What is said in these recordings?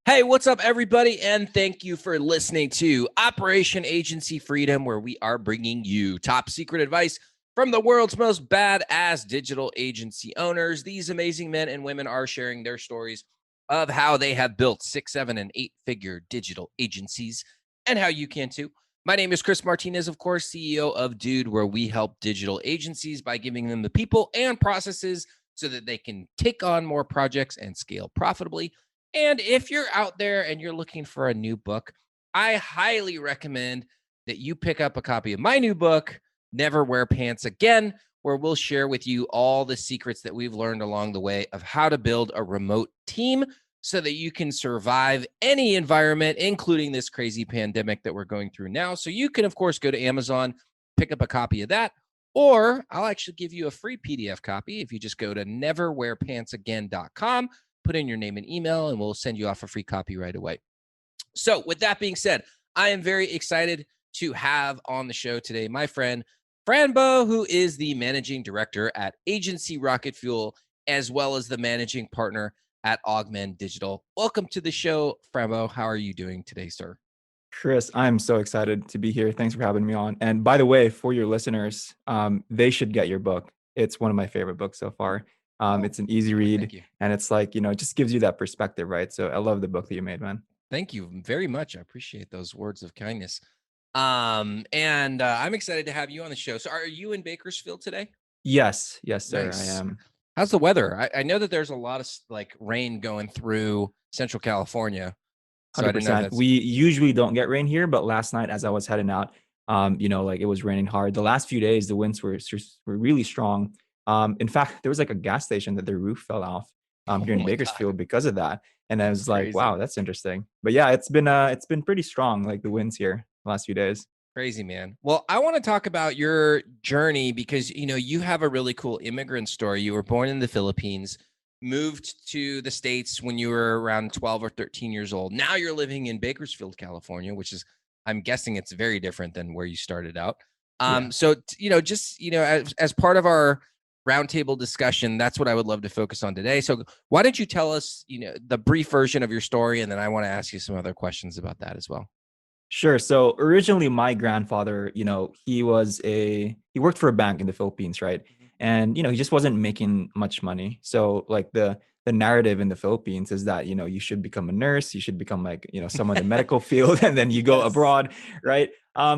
Hey, what's up, everybody? And thank you for listening to Operation Agency Freedom, where we are bringing you top secret advice from the world's most badass digital agency owners. These amazing men and women are sharing their stories of how they have built 6, 7, and 8-figure digital agencies and how you can too. My name is Chris Martinez, of course, CEO of Dude, where we help digital agencies by giving them the people and processes so that they can take on more projects and scale profitably. And if you're out there and you're looking for a new book, I highly recommend that you pick up a copy of my new book, Never Wear Pants Again, where we'll share with you all the secrets that we've learned along the way of how to build a remote team so that you can survive any environment, including this crazy pandemic that we're going through now. So you can, of course, go to Amazon, pick up a copy of that, or I'll actually give you a free PDF copy if you just go to neverwearpantsagain.com, put in your name and email, and we'll send you off a free copy right away. So with that being said, I am very excited to have on the show today my friend Franbeau, who is the managing director at Agency Rocket Fuel, as well as the managing partner at Augmen Digital. Welcome to the show, Franbeau. How are you doing today, sir? Chris, I'm so excited to be here. Thanks for having me on. And by the way, for your listeners, they should get your book. It's one of my favorite books so far. It's an easy read, Thank you. and it's like, it just gives you that perspective, right? So I love the book that you made, man. Thank you very much. I appreciate those words of kindness. And I'm excited to have you on the show. So are you in Bakersfield today? Yes, sir, I Nice. am. How's the weather? I know that there's a lot of like rain going through Central California. So I didn't know if 100%. that's We usually don't get rain here, but last night as I was heading out, like it was raining hard. The last few days, the winds were really strong. In fact, there was like a gas station that the roof fell off oh here in my God, Bakersfield because of that. And I that's was like, crazy. wow, that's interesting. But yeah, it's been pretty strong, like the winds here the last few days. Crazy, man. Well, I want to talk about your journey because you have a really cool immigrant story. You were born in the Philippines, moved to the States when you were around 12 or 13 years old. Now you're living in Bakersfield, California, which is, I'm guessing it's very different than where you started out. Yeah. As part of our roundtable discussion, that's what I would love to focus on today. So why don't you tell us, the brief version of your story, and then I want to ask you some other questions about that as well. Sure. So originally my grandfather, he worked for a bank in the Philippines, right? And he just wasn't making much money. So like the narrative in the Philippines is that, you should become a nurse, you should become like, someone in the medical field and then you go Yes. abroad, right?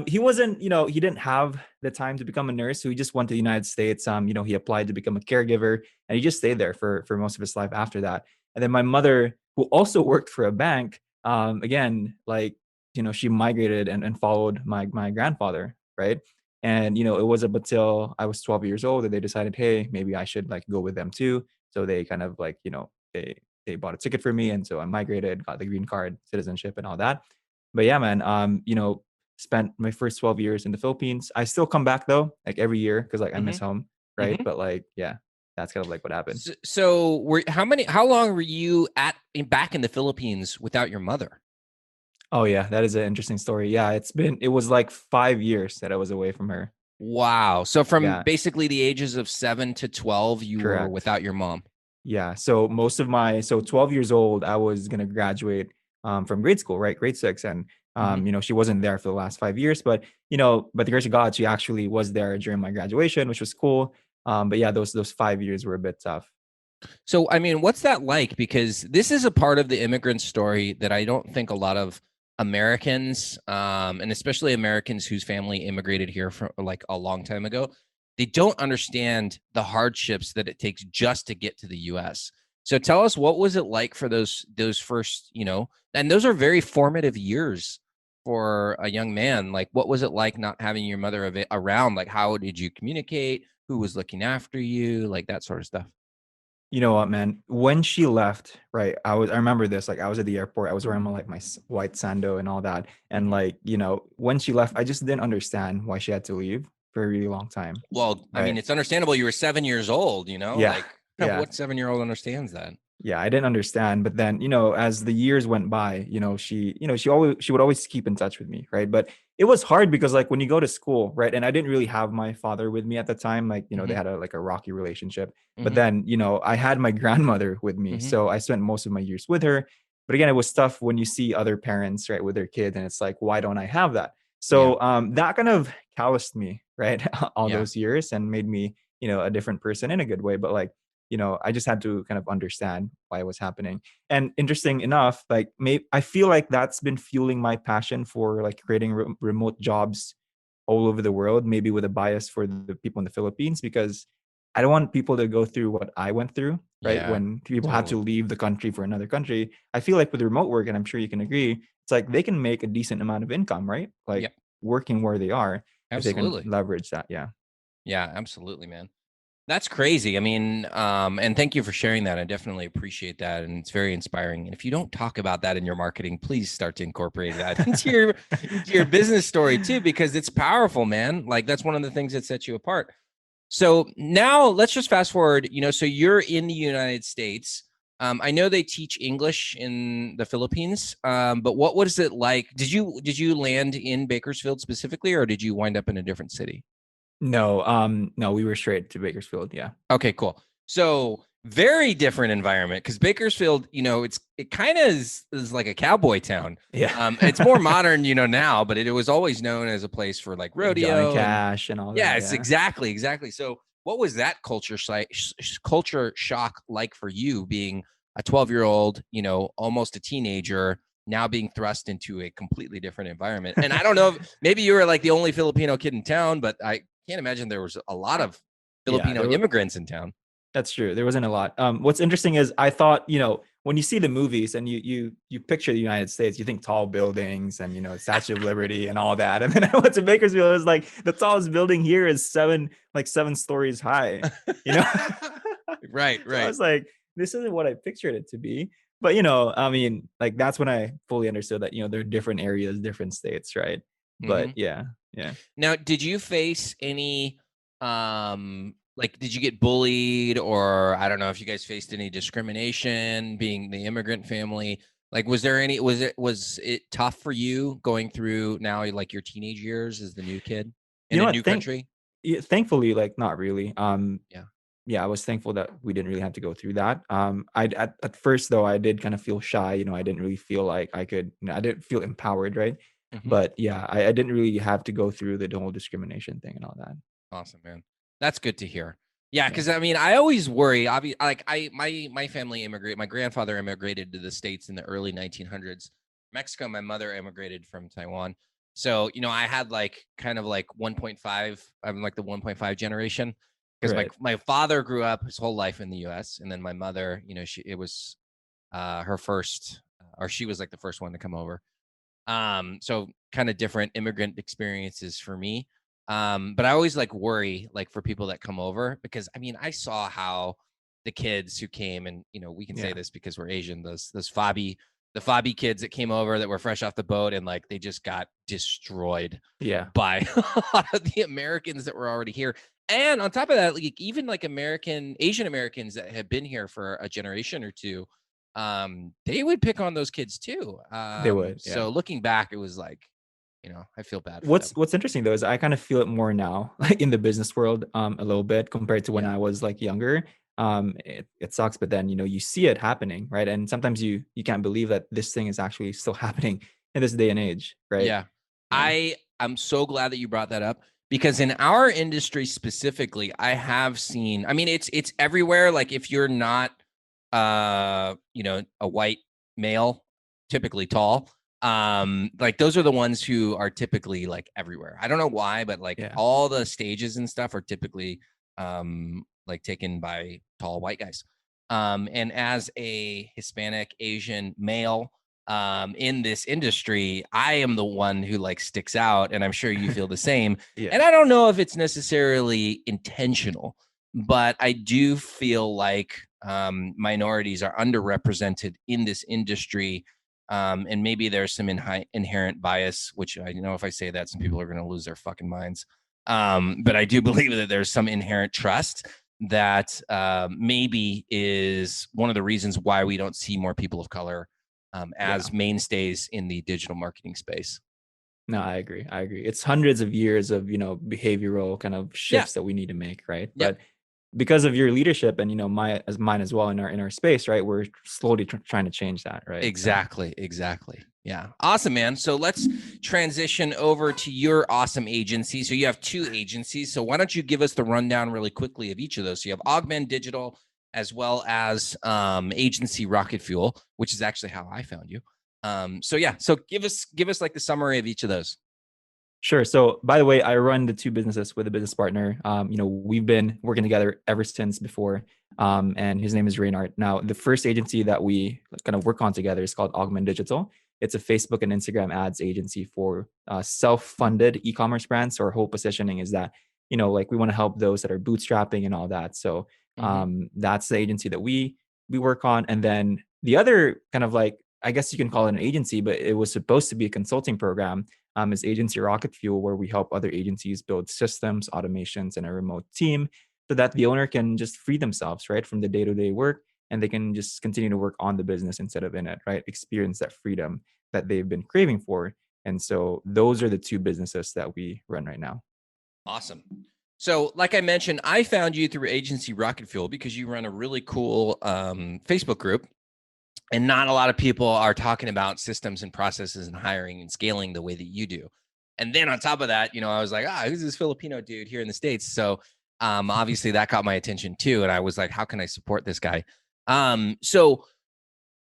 He wasn't, he didn't have the time to become a nurse, so he just went to the United States. He applied to become a caregiver and he just stayed there for most of his life after that. And then my mother, who also worked for a bank, again, like she migrated and followed my grandfather, right? And it was up until I was 12 years old that they decided, hey, maybe I should like go with them too. So they kind of like, they bought a ticket for me, and so I migrated, got the green card, citizenship, and all that. But yeah, man, spent my first 12 years in the Philippines. I still come back though, like every year, because like I miss Hmm. home, right? But like, yeah, that's kind of like what happened. How long were you back in the Philippines without your mother? Oh yeah, that is an interesting story. Yeah, it was like 5 years that I was away from her. Wow. So from Yeah, basically the ages of 7 to 12, you were correct. without your mom. Yeah. So 12 years old, I was gonna graduate from grade school, right? Grade six. And Hmm. she wasn't there for the last 5 years, but by the grace of God, she actually was there during my graduation, which was cool. But yeah, those 5 years were a bit tough. So, I mean, what's that like? Because this is a part of the immigrant story that I don't think a lot of Americans, and especially Americans whose family immigrated here from like a long time ago, they don't understand the hardships that it takes just to get to the U.S. So, tell us, what was it like for those first, and those are very formative years for a young man. Like, what was it like not having your mother around? Like, how did you communicate? Who was looking after you? Like that sort of stuff. You know what, man? When she left, right? I remember this. Like, I was at the airport. I was wearing like my white sando and all that. And Mhm. like, when she left, I just didn't understand why she had to leave for a really long time, Well, I mean, right? it's understandable. You were 7 years old, Yeah, like yeah. what 7-year-old understands that? Yeah, I didn't understand. But then, as the years went by, she would always keep in touch with me, right? But it was hard because like when you go to school, right? And I didn't really have my father with me at the time. Like, they Hmm. had a rocky relationship. But Hmm. then, I had my grandmother with me. Hmm. So I spent most of my years with her. But again, it was tough when you see other parents, right, with their kids, and it's like, why don't I have that? Yeah. So that kind of calloused me, right, all Yeah. those years, and made me, a different person in a good way. But like, I just had to kind of understand why it was happening. And interesting enough, like, I feel like that's been fueling my passion for like creating remote jobs all over the world, maybe with a bias for the people in the Philippines, because I don't want people to go through what I went through, right? Yeah. When people had to Totally. leave the country for another country. I feel like with remote work, and I'm sure you can agree, it's like they can make a decent amount of income, right? Like Yep. working where they are, if they can Absolutely. leverage that. Yeah. Yeah, absolutely, man. That's crazy. I mean, and thank you for sharing that. I definitely appreciate that. And it's very inspiring. And if you don't talk about that in your marketing, please start to incorporate that into your business story too, because it's powerful, man. Like that's one of the things that sets you apart. So now let's just fast forward, so you're in the United States. I know they teach English in the Philippines, but what was it like? Did you land in Bakersfield specifically, or did you wind up in a different city? No, we were straight to Bakersfield. Yeah. Okay, cool. So very different environment because Bakersfield, it kind of is like a cowboy town. Yeah. It's more modern, now, but it was always known as a place for like Johnny rodeo and Cash and all yeah, that. it's Yeah. exactly. So what was that culture shock like for you being a 12-year-old, almost a teenager, now being thrust into a completely different environment? And I don't know if maybe you were like the only Filipino kid in town, but I can't imagine there was a lot of Yeah. Filipino immigrants in town. That's true. There wasn't a lot. What's interesting is I thought, when you see the movies and you picture the United States, you think tall buildings and Statue of Liberty and all that. And then I went to Bakersfield. It was like the tallest building here is 7 stories high. You know, Right, so I right. was like, this isn't what I pictured it to be. But I mean, like that's when I fully understood that there are different areas, different states, right? Hmm. But yeah, yeah. Now, did you face any like did you get bullied, or I don't know if you guys faced any discrimination being the immigrant family? Like was it tough for you going through now like your teenage years as the new kid You in know a what? new country? Yeah, thankfully, like not really. Yeah. Yeah, I was thankful that we didn't really have to go through that. I at first though, I did kind of feel shy. I didn't really feel like I could. I didn't feel empowered, right? Hmm. But yeah, I didn't really have to go through the whole discrimination thing and all that. Awesome, man. That's good to hear. Yeah, Yeah, because I mean, I always worry. Like my family immigrated. My grandfather immigrated to the states in the early 1900s. Mexico. My mother immigrated from Taiwan. So I had like kind of like 1.5. I'm like the 1.5 generation because my right. my father grew up his whole life in the U.S. and then my mother, it was her first, or she was like the first one to come over. So kind of different immigrant experiences for me. But I always like worry like for people that come over because I mean I saw how the kids who came, and we can say Yeah, this because we're Asian, those Fabi kids that came over that were fresh off the boat and like they just got destroyed yeah, by a lot of the Americans that were already here. And on top of that, like even like Asian Americans that have been here for a generation or two, they would pick on those kids too. they would. Yeah. So looking back, it was like, I feel bad for What's them. What's interesting though is I kind of feel it more now, like in the business world, a little bit compared to when Yeah. I was like younger. It sucks, but then you see it happening, right? And sometimes you can't believe that this thing is actually still happening in this day and age, right? Yeah. Yeah, I'm so glad that you brought that up because in our industry specifically, I have seen, I mean, it's everywhere. Like if you're not a white male, typically tall, like those are the ones who are typically like everywhere. I don't know why, but like yeah, all the stages and stuff are typically like taken by tall white guys. And as a Hispanic Asian male, in this industry, I am the one who like sticks out, and I'm sure you feel the same. yeah, And I don't know if it's necessarily intentional, but I do feel like minorities are underrepresented in this industry. And maybe there's some inherent bias, which I know if I say that, some people are going to lose their fucking minds. But I do believe that there's some inherent trust that maybe is one of the reasons why we don't see more people of color yeah. as mainstays in the digital marketing space. No, I agree. I agree. It's hundreds of years of behavioral kind of Yeah. shifts that we need to make, right? Yep. But because of your leadership and mine as well in our space, right? We're slowly trying to change that, right? So Exactly. Yeah. Awesome, man. So let's transition over to your awesome agency. So you have two agencies. So why don't you give us the rundown really quickly of each of those? So you have Augmen Digital as well as agency Rocket Fuel, which is actually how I found you. So give us like the summary of each of those. sure. So, by the way, I run the two businesses with a business partner. We've been working together ever since before, and his name is Reynard. Now, the first agency that we kind of work on together is called Augmen Digital. It's a Facebook and Instagram ads agency for self-funded e-commerce brands. So our whole positioning is that, like we want to help those that are bootstrapping and all that. So that's the agency that we work on. And then the other kind of like, I guess you can call it an agency, but it was supposed to be a consulting program, is Agency Rocket Fuel, where we help other agencies build systems, automations, and a remote team so that the owner can just free themselves, right, from the day-to-day work, and they can just continue to work on the business instead of in it, right? Experience that freedom that they've been craving for. And so those are the two businesses that we run right now. Awesome. So, like I mentioned, I found you through Agency Rocket Fuel because you run a really cool Facebook group, and not a lot of people are talking about systems and processes and hiring and scaling the way that you do. And then on top of that, I was like, who's this Filipino dude here in the States? So obviously that caught my attention too. And I was like, how can I support this guy? So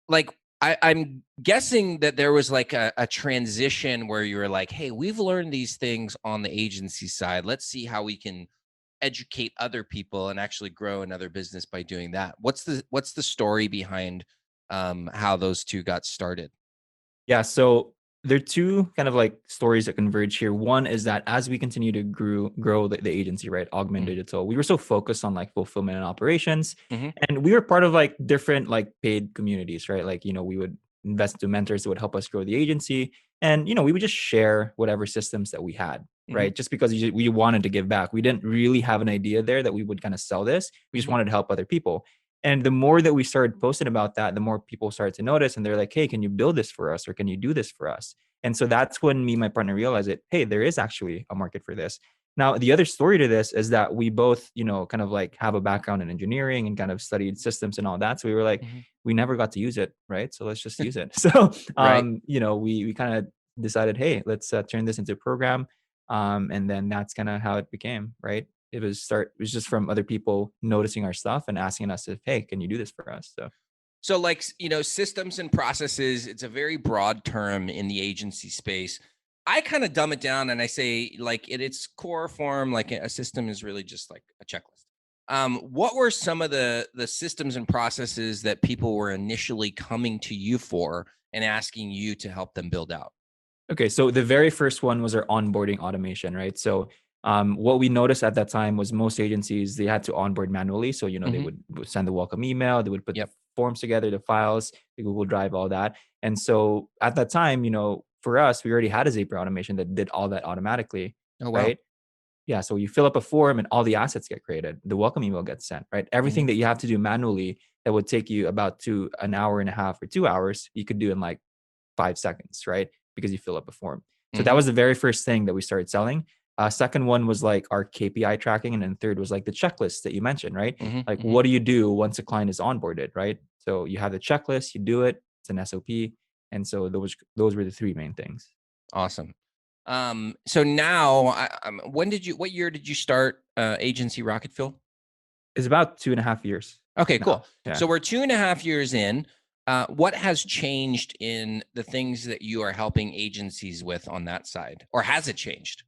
like I'm guessing that there was like a transition where you were like, hey, we've learned these things on the agency side. Let's see how we can educate other people and actually grow another business by doing that. What's the story behind how those two got started? Yeah, so there are two kind of like stories that converge here. One is that as we continue to grow the agency, right, Augment Mm-hmm. Digital, we were so focused on like fulfillment and operations, Mm-hmm. and we were part of like different like paid communities, right? Like we would invest to mentors that would help us grow the agency, and we would just share whatever systems that we had, Mm-hmm. right? Just because we wanted to give back, we didn't really have an idea there that we would kind of sell this. We just Mm-hmm. wanted to help other people. And the more that we started posting about that, the more people started to notice. And they're like, hey, can you build this for us? Or can you do this for us? And so that's when me and my partner realized that, hey, there is actually a market for this. Now, the other story to this is that we both, kind of like have a background in engineering and kind of studied systems and all that. So we were like, Mm-hmm. we never got to use it, right? So let's just use it. So, Right. we kind of decided, hey, let's turn this into a program. And then that's kind of how it became, right? It was just from other people noticing our stuff and asking us if, hey, can you do this for us? So like, systems and processes, it's a very broad term in the agency space. I kind of dumb it down and I say like at its core form, like a system is really just like a checklist. What were some of the systems and processes that people were initially coming to you for and asking you to help them build out? Okay, so the very first one was our onboarding automation, right? So what we noticed at that time was most agencies, they had to onboard manually. So they Mm-hmm. would send the welcome email, they would put the Yep. forms together, the files, the Google Drive, all that. And so at that time, for us, we already had a Zapier automation that did all that automatically, Oh, wow. right? Yeah, so you fill up a form and all the assets get created. The welcome email gets sent, right? Everything Mm-hmm. that you have to do manually that would take you about an hour and a half or 2 hours, you could do in like 5 seconds, right? Because you fill up a form. So that Mm-hmm. was the very first thing that we started selling. Second one was like our KPI tracking. And then third was like the checklist that you mentioned, right? Mm-hmm. Like, Mm-hmm. what do you do once a client is onboarded, right? So you have the checklist, you do it, it's an SOP. And so those were the three main things. Awesome. So now, what year did you start Agency Rocket Fuel? It's about 2.5 years Okay, now. cool. Yeah. So we're 2.5 years in. What has changed in the things that you are helping agencies with on that side, or has it changed?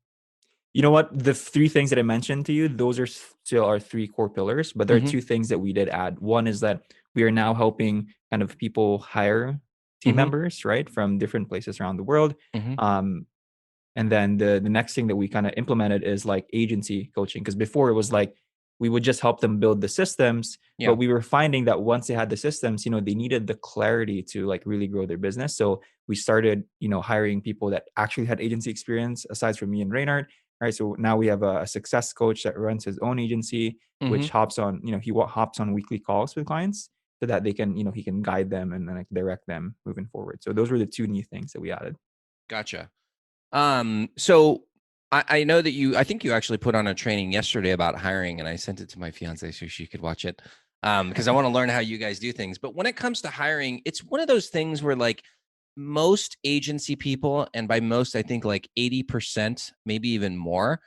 You know what? The three things that I mentioned to you, those are still our three core pillars, but there are Mm-hmm. two things that we did add. One is that we are now helping kind of people hire team Mm-hmm. members, right, from different places around the world. Mm-hmm. Um, and then the next thing that we kind of implemented is like agency coaching. Because before it was like we would just help them build the systems, but Yeah. we were finding that once they had the systems, they needed the clarity to like really grow their business. So we started, hiring people that actually had agency experience aside from me and Reynard. Right. So now we have a success coach that runs his own agency, Mm-hmm. which hops on, hops on weekly calls with clients so that they can, he can guide them and then like direct them moving forward. So those were the two new things that we added. Gotcha. So I know that I think you actually put on a training yesterday about hiring, and I sent it to my fiance so she could watch it. Because I want to learn how you guys do things. But when it comes to hiring, it's one of those things where like most agency people, and by most, I think like 80%, maybe even more,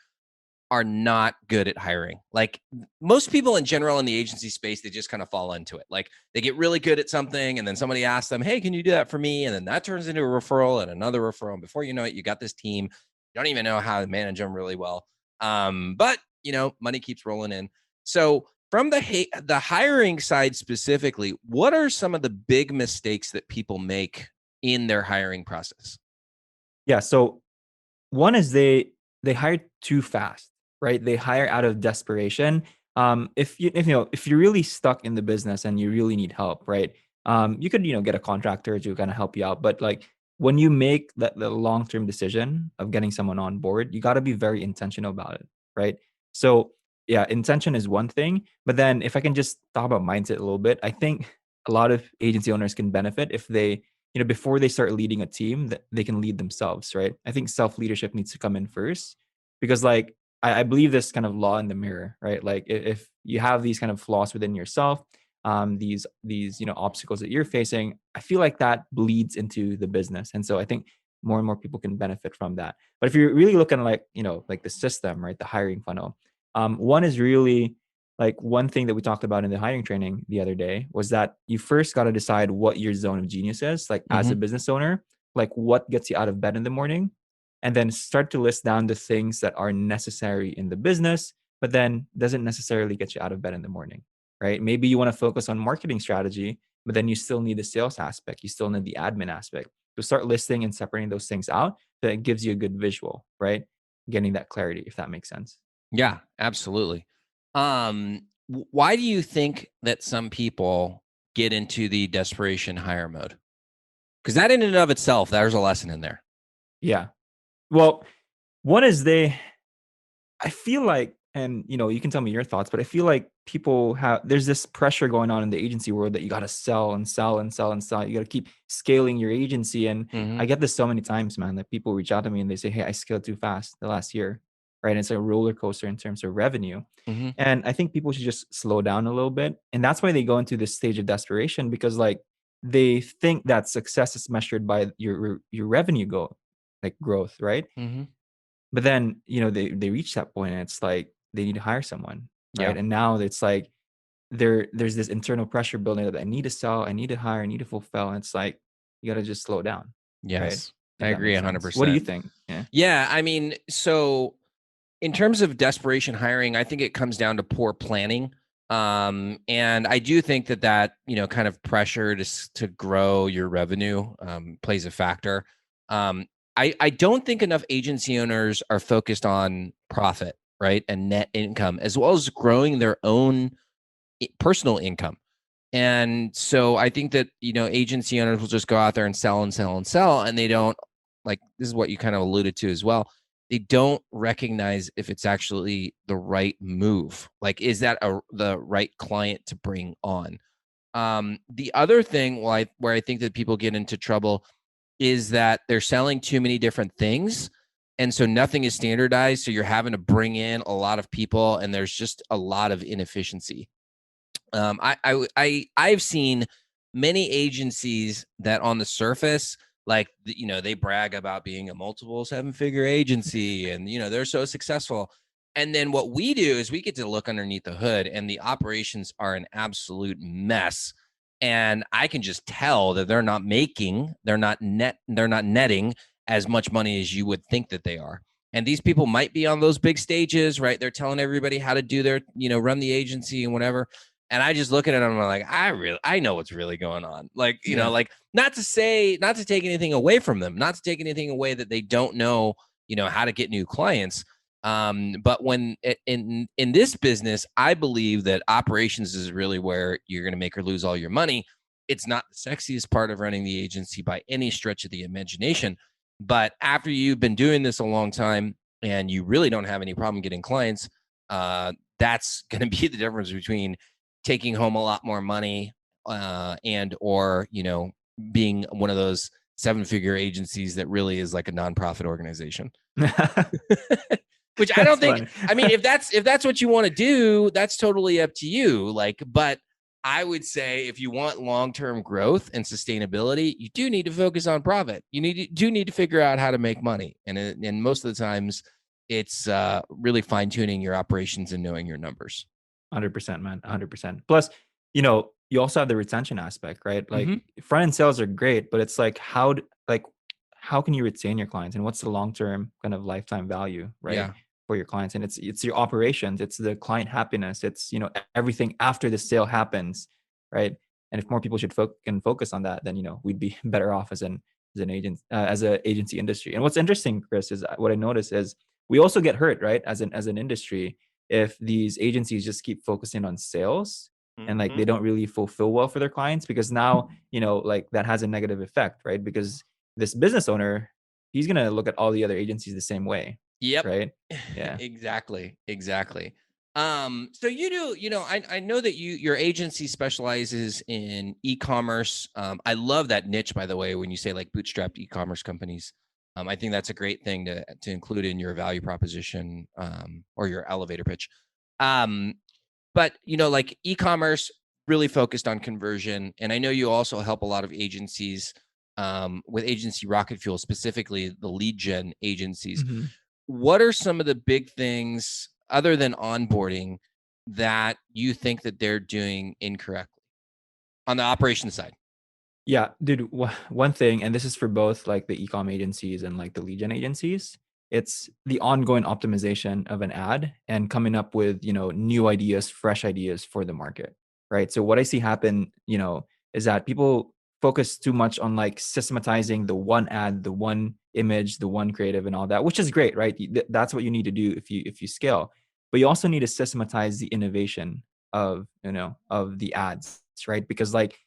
are not good at hiring. Like most people in general in the agency space, they just kind of fall into it. Like they get really good at something and then somebody asks them, "Hey, can you do that for me?" And then that turns into a referral and another referral. And before you know it, you got this team. You don't even know how to manage them really well. But money keeps rolling in. So from the hiring side specifically, what are some of the big mistakes that people make in their hiring process? Yeah. So one is they hire too fast, right? They hire out of desperation. If you're really stuck in the business and you really need help, right? You could get a contractor to kind of help you out, but like when you make the long term decision of getting someone on board, you got to be very intentional about it, right? So yeah, intention is one thing, but then if I can just talk about mindset a little bit, I think a lot of agency owners can benefit if they before they start leading a team, that they can lead themselves, right? I think self leadership needs to come in first because, like, I believe this kind of law in the mirror, right? Like, if you have these kind of flaws within yourself, these obstacles that you're facing, I feel like that bleeds into the business, and so I think more and more people can benefit from that. But if you're really looking like like the system, right, the hiring funnel, one is really like one thing that we talked about in the hiring training the other day was that you first got to decide what your zone of genius is, like as a Mhm. business owner, like what gets you out of bed in the morning, and then start to list down the things that are necessary in the business, but then doesn't necessarily get you out of bed in the morning, right? Maybe you want to focus on marketing strategy, but then you still need the sales aspect, you still need the admin aspect. So start listing and separating those things out so it gives you a good visual, right? Getting that clarity, if that makes sense. Yeah, absolutely. Why do you think that some people get into the desperation hire mode? Because that in and of itself, there's a lesson in there. Yeah. Well, one is I feel like, and you can tell me your thoughts, but I feel like there's this pressure going on in the agency world that you got to sell and sell and sell and sell. You got to keep scaling your agency. And I Mhm, get this so many times, man, that people reach out to me and they say, "Hey, I scaled too fast the last year." Right. And it's a roller coaster in terms of revenue. mhm. And I think people should just slow down a little bit. And that's why they go into this stage of desperation because like they think that success is measured by your revenue like growth, right? Mhm. But then, they reach that point and it's like they need to hire someone, Yeah. right? And now it's like there's this internal pressure building that I need to sell, I need to hire, I need to fulfill. And it's like you gotta just slow down, right? Yes. I If that agree makes sense. What do you 100%. think? Yeah. Yeah, I mean, so in terms of desperation hiring, I think it comes down to poor planning. And I do think that kind of pressure to grow your revenue plays a factor. Um, I don't think enough agency owners are focused on profit, right, and net income, as well as growing their own personal income. And so I think that agency owners will just go out there and sell and sell and sell. And they don't, like, this is what you kind of alluded to as well. They don't recognize if it's actually the right move. Like, is that the right client to bring on? The other thing where I think that people get into trouble is that they're selling too many different things. And so nothing is standardized. So you're having to bring in a lot of people, and there's just a lot of inefficiency. I've seen many agencies that on the surface, like they brag about being a multiple seven-figure agency, and they're so successful. And then what we do is we get to look underneath the hood, and the operations are an absolute mess. And I can just tell that they're not netting as much money as you would think that they are. And these people might be on those big stages, right? They're telling everybody how to do run the agency and whatever, and I just look at it and I'm like, I know what's really going on. Like, Yeah. like not to take anything away from them, not to take anything away that they don't know how to get new clients. But in this business, I believe that operations is really where you're going to make or lose all your money. It's not the sexiest part of running the agency by any stretch of the imagination. But after you've been doing this a long time and you really don't have any problem getting clients, that's going to be the difference between taking home a lot more money and or being one of those seven-figure agencies that really is like a nonprofit organization. That's Which I don't think, funny. I mean, if that's what you want to do, that's totally up to you. Like, but I would say if you want long-term growth and sustainability, you do need to focus on profit. You do need to figure out how to make money. And most of the times it's really fine-tuning your operations and knowing your numbers. 100%, man. 100%. Plus, you also have the retention aspect, right? Like Mhm. front end sales are great, but it's like how can you retain your clients, and what's the long-term kind of lifetime value, right? Yeah. For your clients. And it's your operations, it's the client happiness, it's everything after the sale happens, right? And if more people should focus on that, then we'd be better off as an agent, as a agency industry. And what's interesting, Chris, is what I notice is we also get hurt, right? As an industry, if these agencies just keep focusing on sales and like they don't really fulfill well for their clients, because now like that has a negative effect, right? Because this business owner, he's gonna look at all the other agencies the same way, Yep. right? Yeah. Exactly. So I know that your agency specializes in e-commerce. I love that niche, by the way, when you say like bootstrapped e-commerce companies. I think that's a great thing to include in your value proposition, or your elevator pitch. Um, but like e-commerce really focused on conversion. And I know you also help a lot of agencies, with agency Rocket Fuel, specifically the lead gen agencies. Mhm. What are some of the big things other than onboarding that you think that they're doing incorrectly on the operations side? Yeah, dude, one thing, and this is for both like the e-com agencies and like the lead gen agencies, it's the ongoing optimization of an ad and coming up with, new ideas, fresh ideas for the market, right? So what I see happen, is that people focus too much on like systematizing the one ad, the one image, the one creative and all that, which is great, right? That's what you need to do if you scale. But you also need to systematize the innovation of the ads, right? Because like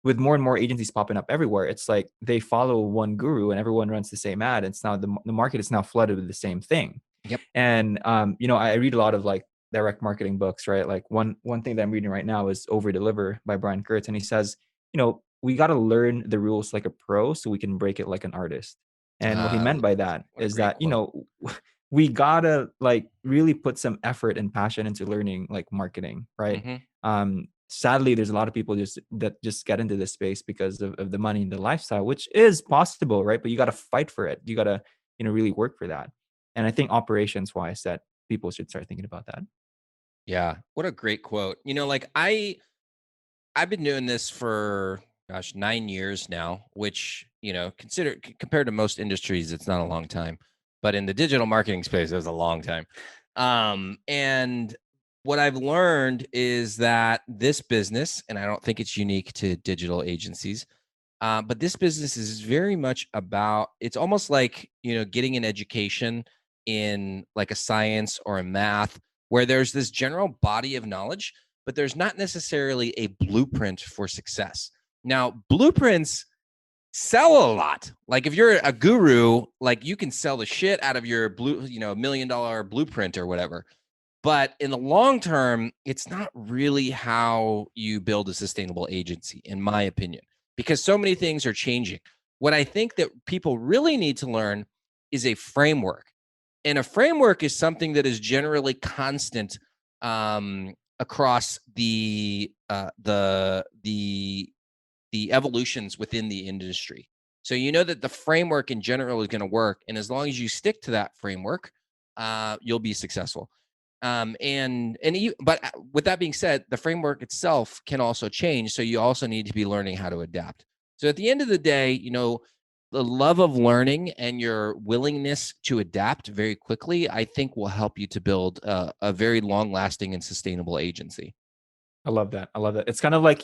with more and more agencies popping up everywhere, it's like they follow one guru and everyone runs the same ad. It's now the market is now flooded with the same thing. Yep. And I read a lot of like direct marketing books, right? Like one thing that I'm reading right now is Over Deliver by Brian Kurtz, and he says, we got to learn the rules like a pro so we can break it like an artist. And what he meant by that What a is great that quote. we gotta like really put some effort and passion into learning like marketing, right? Mhm. Sadly, there's a lot of people that just get into this space because of the money and the lifestyle, which is possible, right? But you got to fight for it. You got to, really work for that. And I think operations wise, that people should start thinking about that. Yeah. What a great quote. Like I've been doing this for, gosh, 9 years now, which, compared to most industries, it's not a long time. But in the digital marketing space, it was a long time. And what I've learned is that this business, and I don't think it's unique to digital agencies, but this business is very much about, it's almost like, getting an education in like a science or a math, where there's this general body of knowledge, but there's not necessarily a blueprint for success. Now, blueprints sell a lot. Like if you're a guru, like you can sell the shit out of your $1 million blueprint or whatever. But in the long term, it's not really how you build a sustainable agency, in my opinion, because so many things are changing. What I think that people really need to learn is a framework. And a framework is something that is generally constant, across the evolutions within the industry. So you know that the framework in general is going to work, and as long as you stick to that framework, you'll be successful. But with that being said, the framework itself can also change. So you also need to be learning how to adapt. So at the end of the day, the love of learning and your willingness to adapt very quickly, I think will help you to build a very long lasting and sustainable agency. I love that. I love that. It's kind of like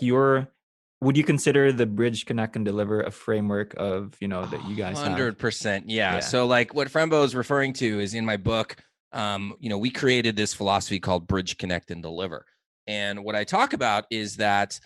would you consider the Bridge Connect and Deliver a framework of, that you guys have? 100%. Yeah. Yeah. So like what Franbeau is referring to is in my book, we created this philosophy called Bridge, Connect, and Deliver. And what I talk about is that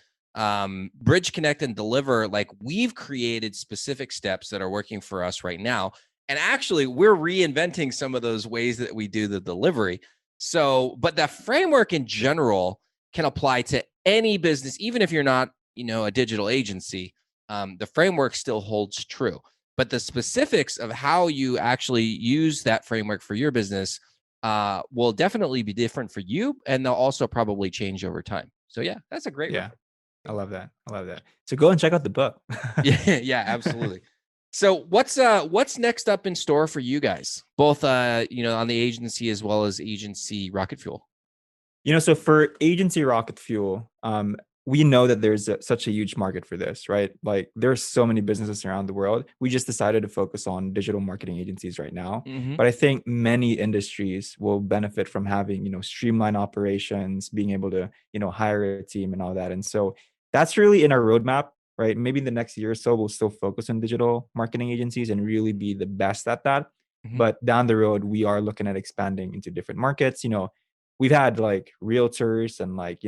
Bridge, Connect, and Deliver, like we've created specific steps that are working for us right now. And actually, we're reinventing some of those ways that we do the delivery. So, but the framework in general can apply to any business, even if you're not, a digital agency. The framework still holds true. but the specifics of how you actually use that framework for your business will definitely be different for you, and they'll also probably change over time. So yeah, that's a great Yeah. reference. I love that. I love that. So go and check out the book. Yeah, yeah, absolutely. So what's next up in store for you guys, both on the agency as well as agency Rocket Fuel? So for agency Rocket Fuel, we know that there's such a huge market for this, right? Like there's so many businesses around the world. We just decided to focus on digital marketing agencies right now. Mm-hmm. But I think many industries will benefit from having, streamlined operations, being able to, hire a team and all that. And so that's really in our roadmap, right? Maybe in the next year or so, we'll still focus on digital marketing agencies and really be the best at that. Mm-hmm. But down the road, we are looking at expanding into different markets. We've had like realtors and like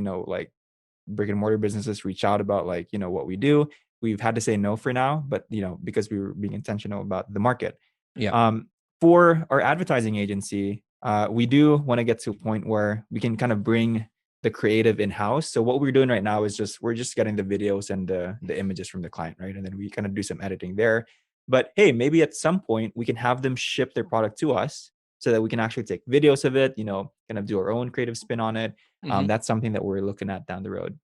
brick and mortar businesses reach out about like what we do. We've had to say no for now, but because we were being intentional about the market. Yeah. For our advertising agency, we do want to get to a point where we can kind of bring the creative in-house. So what we're doing right now is we're just getting the videos and the images from the client, right? And then we kind of do some editing there. But hey, maybe at some point we can have them ship their product to us so that we can actually take videos of it, kind of do our own creative spin on it. Mm-hmm. That's something that we're looking at down the road.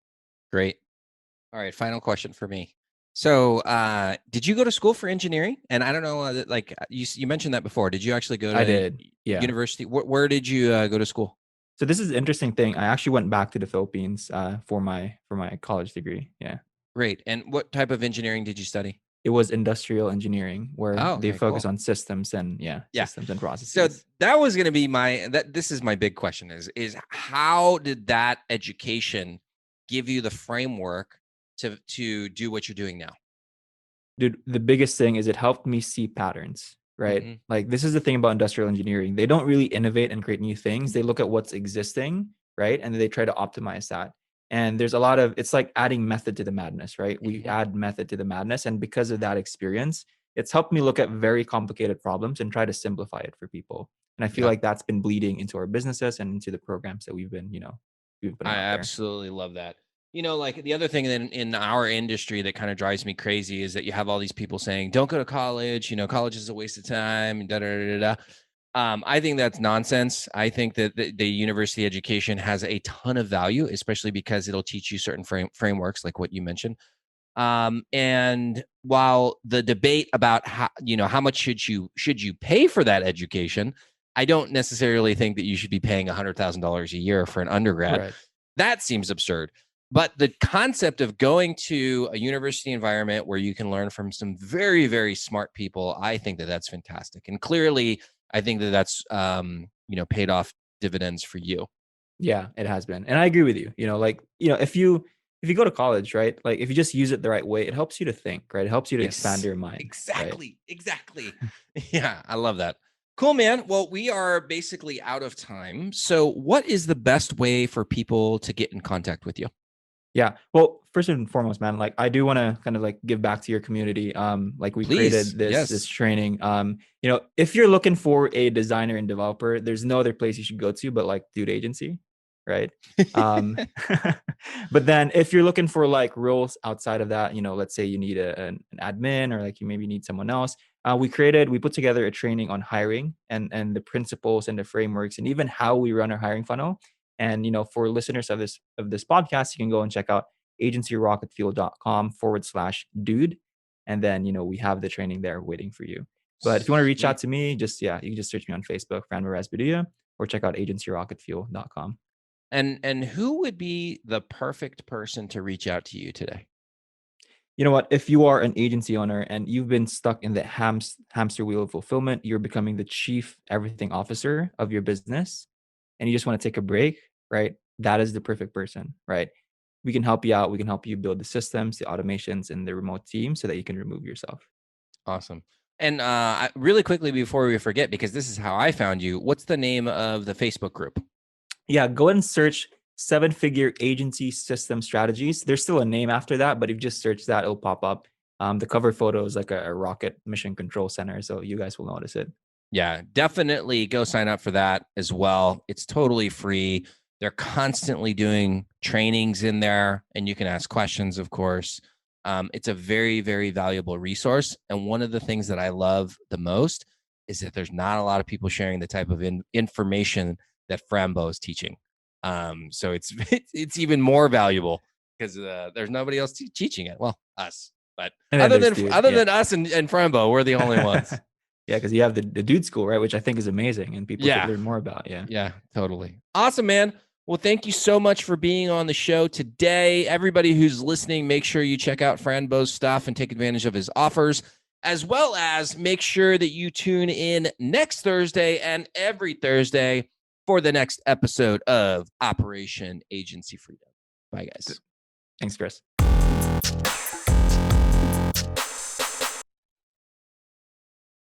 Great. All right, final question for me. So, did you go to school for engineering? And I don't know, like you mentioned that before. Did you actually go to I did. Yeah. university? Where did you go to school? So this is an interesting thing. I actually went back to the Philippines for my college degree. Yeah. Great. And what type of engineering did you study? It was industrial engineering where they okay, focus cool. on systems and Yeah. systems and processes. So that was going to be this is my big question is how did that education give you the framework to do what you're doing now? Dude, the biggest thing is it helped me see patterns, right? Mm-hmm. Like this is the thing about industrial engineering. They don't really innovate and create new things. They look at what's existing, right? And then they try to optimize that. And there's a lot of, it's like adding method to the madness, right? We Mm-hmm. add method to the madness. And because of that experience, it's helped me look at very complicated problems and try to simplify it for people. And I feel like that's been bleeding into our businesses and into the programs that we've been, we've putting I out there. absolutely love that. Like the other thing in our industry that kind of drives me crazy is that you have all these people saying, don't go to college, college is a waste of time, da da da da. I think that's nonsense. I think that the university education has a ton of value, especially because it'll teach you certain frameworks like what you mentioned. And while the debate about how much should you pay for that education, I don't necessarily think that you should be paying $100,000 a year for an undergrad. Right. That seems absurd. But the concept of going to a university environment where you can learn from some very, very smart people, I think that that's fantastic. And clearly, I think that that's paid off dividends for you. Yeah, it has been. And I agree with you. If you go to college, right? Like if you just use it the right way, it helps you to think, right? It helps you to expand your mind. Exactly. Right? Exactly. Yeah, I love that. Cool, man. Well, we are basically out of time. So what is the best way for people to get in contact with you? Yeah. Well, first and foremost, man, like I do want to kind of like give back to your community. Like we created this training. If you're looking for a designer and developer, there's no other place you should go to but like Dude Agency, right? But then if you're looking for like roles outside of that, let's say you need an admin or like you maybe need someone else. We put together a training on hiring and the principles and the frameworks and even how we run our hiring funnel. And, for listeners of this podcast, you can go and check out agencyrocketfuel.com/dude. And then, we have the training there waiting for you. But if you want to reach out to me, you can just search me on Facebook, Franbeau Beduya, or check out agencyrocketfuel.com. And who would be the perfect person to reach out to you today? You know what? If you are an agency owner and you've been stuck in the hamster wheel of fulfillment, you're becoming the chief everything officer of your business, and you just want to take a break, right? That is the perfect person, right? We can help you out. We can help you build the systems, the automations, and the remote team so that you can remove yourself. Awesome. And really quickly before we forget, because this is how I found you, what's the name of the Facebook group? Yeah, go ahead and search 7-Figure Agency System Strategies. There's still a name after that, but if you just search that, it'll pop up. The cover photo is like a rocket mission control center, so you guys will notice it. Yeah, definitely go sign up for that as well. It's totally free. They're constantly doing trainings in there, and you can ask questions, of course. It's a very, very valuable resource. And one of the things that I love the most is that there's not a lot of people sharing the type of information that Franbeau is teaching. So it's even more valuable because there's nobody else teaching it. Well, us, but And other then than us and Franbeau, we're the only ones. Yeah, because you have the dude school, right? Which I think is amazing and people Yeah. should learn more about. Yeah. Yeah, totally. Awesome, man. Well, thank you so much for being on the show today. Everybody who's listening, make sure you check out Franbeau's stuff and take advantage of his offers, as well as make sure that you tune in next Thursday and every Thursday for the next episode of Operation Agency Freedom. Bye, guys. Thanks, Chris.